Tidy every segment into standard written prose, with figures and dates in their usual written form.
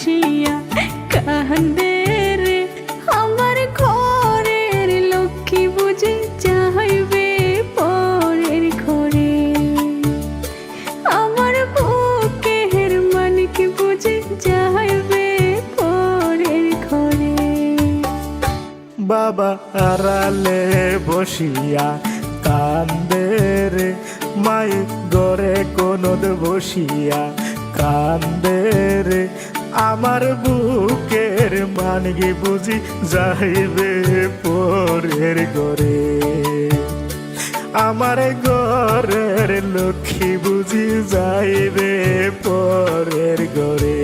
বসিয়া কান্দে রে আমার ঘরের লক্ষ্মী বুঝি যাইবে পরের ঘরে আমার বুকের মানিক বুঝি যাইবে পরের ঘরে বাবা আড়ালে বসিয়া কান্দে রে মায়ে গড়ে কোনদ বসিয়া কান্দে রে আমার বুকের মানিক বুঝি যাইবে পরের ঘরে আমার ঘরের লক্ষ্মী বুঝি যাইবে পরের ঘরে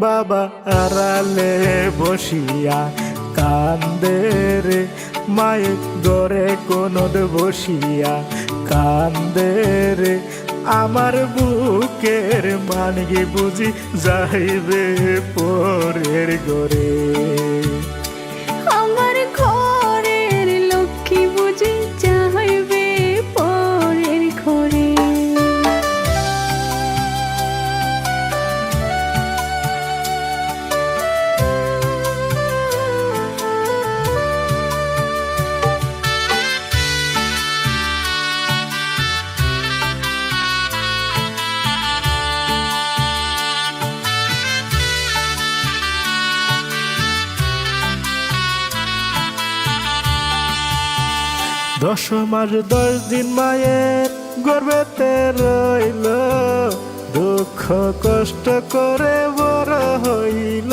বাবা আড়ালে বসিয়া কান্দে রে মায়ে গড়ে কোনদ বসিয়া কান্দে রে আমার বুকের মানিক বুঝি যাইবে পরের ঘরে আমার ঘরের লক্ষ্মী বুঝি যাইবে পরের ঘরে দশ মাস 10 দিন মায়ের গর্ভেতে রইল দুঃখ কষ্ট করে বড় হইল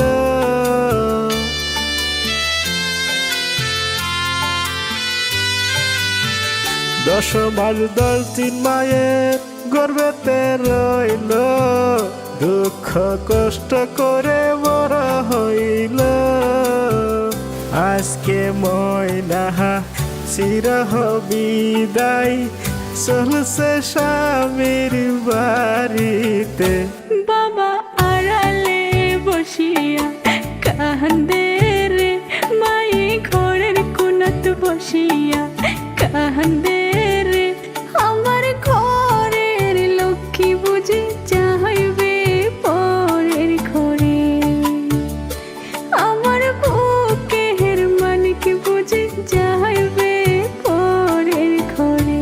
10 মাস 10 দিন মায়ের গর্ভেতে রইল দুঃখ কষ্ট করে বড় হইল আজকে ময়না চিরহ বিদায় চলছে স্বামীর বাড়িতে বাবা আড়ালে বসিয়া কান্দে রে মাই ঘরের কোনাত বসিয়া কান্দে রে আমার ঘরের লক্ষ্মী বুঝি যাইবে পরের ঘরে আমার বুকের মানিক বুঝি যাইবে পরের ঘরে